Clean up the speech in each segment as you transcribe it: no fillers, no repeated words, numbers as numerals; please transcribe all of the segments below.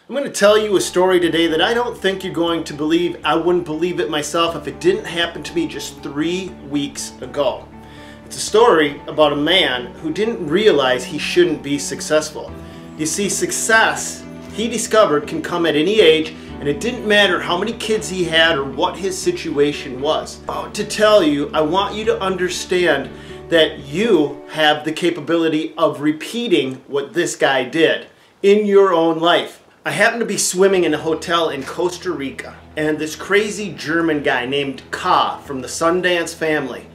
I'm going to tell you a story today that I don't think you're going to believe. I wouldn't believe it myself if it didn't happen to me just 3 weeks ago. It's a story about a man who didn't realize he shouldn't be successful. You see, success, he discovered, can come at any age, and it didn't matter how many kids he had or what his situation was. To tell you, I want you to understand that you have the capability of repeating what this guy did in your own life. I happened to be swimming in a hotel in Costa Rica, and this crazy German guy named Ka from the Sundance family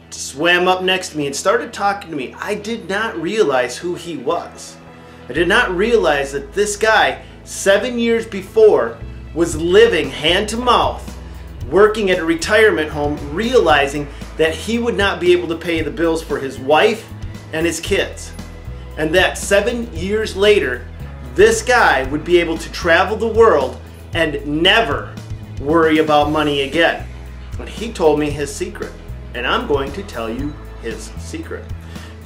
swam up next to me and started talking to me. I did not realize who he was. I did not realize that this guy, 7 years before, was living hand to mouth, working at a retirement home, realizing that he would not be able to pay the bills for his wife and his kids. And that 7 years later, this guy would be able to travel the world and never worry about money again. But he told me his secret, and I'm going to tell you his secret.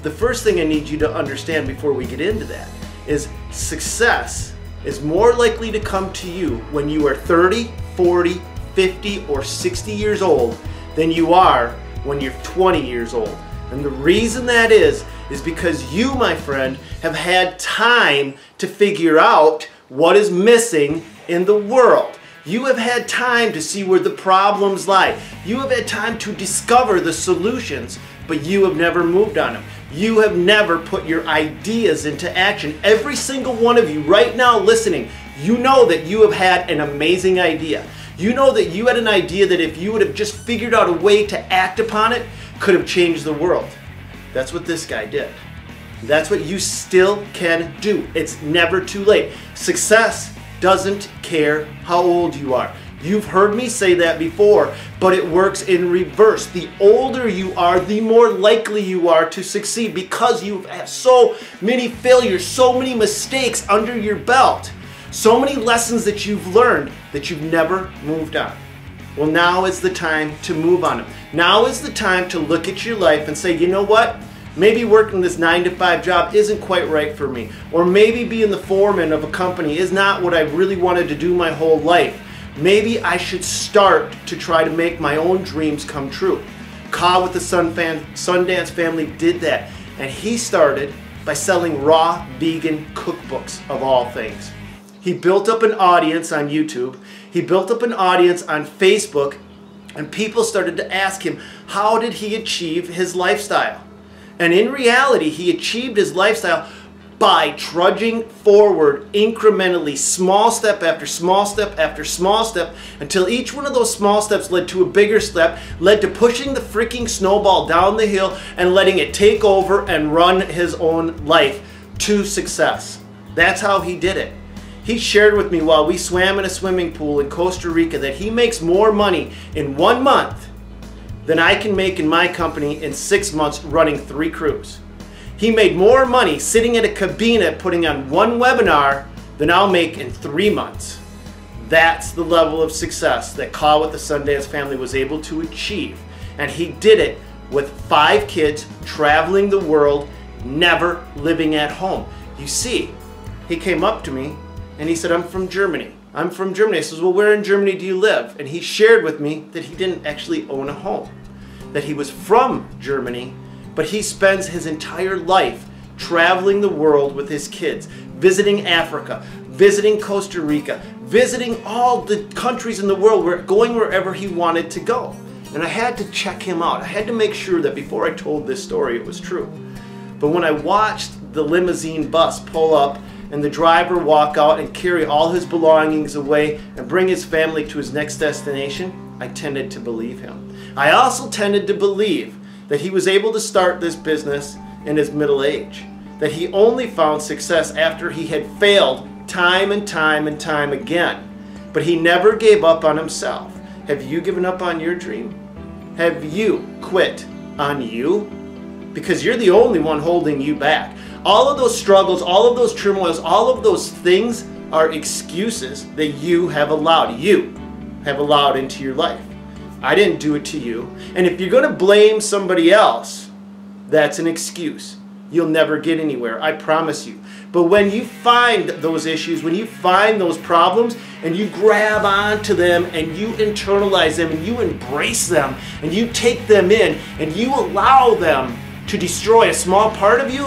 The first thing I need you to understand before we get into that is success is more likely to come to you when you are 30, 40, 50, or 60 years old than you are when you're 20 years old. And the reason that is because you, my friend, have had time to figure out what is missing in the world. You have had time to see where the problems lie. You have had time to discover the solutions, but you have never moved on them. You have never put your ideas into action. Every single one of you right now listening, you know that you have had an amazing idea. You know that you had an idea that if you would have just figured out a way to act upon it, could have changed the world. That's what this guy did. That's what you still can do. It's never too late. Success doesn't care how old you are. You've heard me say that before, but it works in reverse. The older you are, the more likely you are to succeed because you've had so many failures, so many mistakes under your belt, so many lessons that you've learned that you've never moved on. Well, now is the time to move on them. Now is the time to look at your life and say, you know what? Maybe working this 9-to-5 job isn't quite right for me. Or maybe being the foreman of a company is not what I really wanted to do my whole life. Maybe I should start to try to make my own dreams come true. Ka with the Sundance family did that. And he started by selling raw vegan cookbooks of all things. He built up an audience on YouTube. He built up an audience on Facebook, and people started to ask him, how did he achieve his lifestyle? And in reality, he achieved his lifestyle by trudging forward incrementally, small step after small step after small step, until each one of those small steps led to a bigger step, led to pushing the freaking snowball down the hill and letting it take over and run his own life to success. That's how he did it. He shared with me while we swam in a swimming pool in Costa Rica that he makes more money in 1 month than I can make in my company in 6 months running 3 crews. He made more money sitting at a cabina putting on 1 webinar than I'll make in 3 months. That's the level of success that Ka with the Sundance family was able to achieve. And he did it with 5 kids, traveling the world, never living at home. You see, he came up to me and he said, I'm from Germany. I'm from Germany. I says, well, where in Germany do you live? And he shared with me that he didn't actually own a home, that he was from Germany, but he spends his entire life traveling the world with his kids, visiting Africa, visiting Costa Rica, visiting all the countries in the world, going wherever he wanted to go. And I had to check him out. I had to make sure that before I told this story, it was true. But when I watched the limousine bus pull up and the driver walk out and carry all his belongings away and bring his family to his next destination, I tended to believe him. I also tended to believe that he was able to start this business in his middle age, that he only found success after he had failed time and time and time again. But he never gave up on himself. Have you given up on your dream? Have you quit on you? Because you're the only one holding you back. All of those struggles, all of those turmoils, all of those things are excuses that you have allowed into your life. I didn't do it to you. And if you're going to blame somebody else, that's an excuse. You'll never get anywhere, I promise you. But when you find those issues, when you find those problems, and you grab onto them and you internalize them and you embrace them and you take them in and you allow them to destroy a small part of you,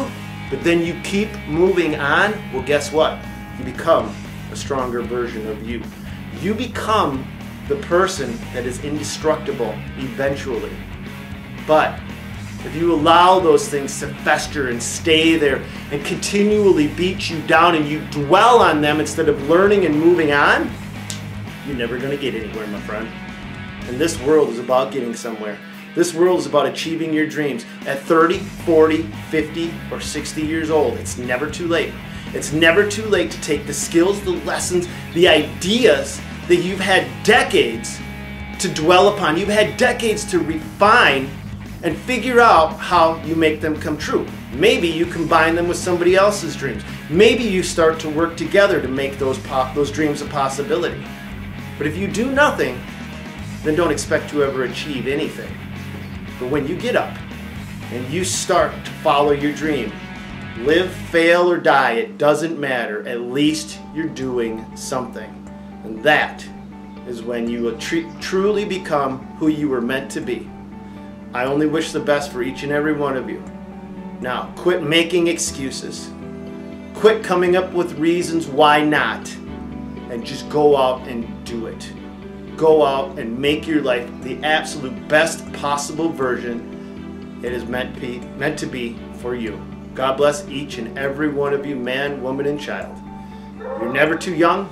but then you keep moving on, well, guess what? You become a stronger version of you. You become the person that is indestructible eventually. But if you allow those things to fester and stay there and continually beat you down and you dwell on them instead of learning and moving on, you're never going to get anywhere, my friend. And this world is about getting somewhere. This world is about achieving your dreams. At 30, 40, 50, or 60 years old, it's never too late. It's never too late to take the skills, the lessons, the ideas that you've had decades to dwell upon. You've had decades to refine and figure out how you make them come true. Maybe you combine them with somebody else's dreams. Maybe you start to work together to make those dreams a possibility. But if you do nothing, then don't expect to ever achieve anything. But when you get up and you start to follow your dream, live, fail, or die, it doesn't matter. At least you're doing something. And that is when you will truly become who you were meant to be. I only wish the best for each and every one of you. Now, quit making excuses. Quit coming up with reasons why not. And just go out and do it. Go out and make your life the absolute best possible version it is meant to be for you. God bless each and every one of you, man, woman, and child. You're never too young.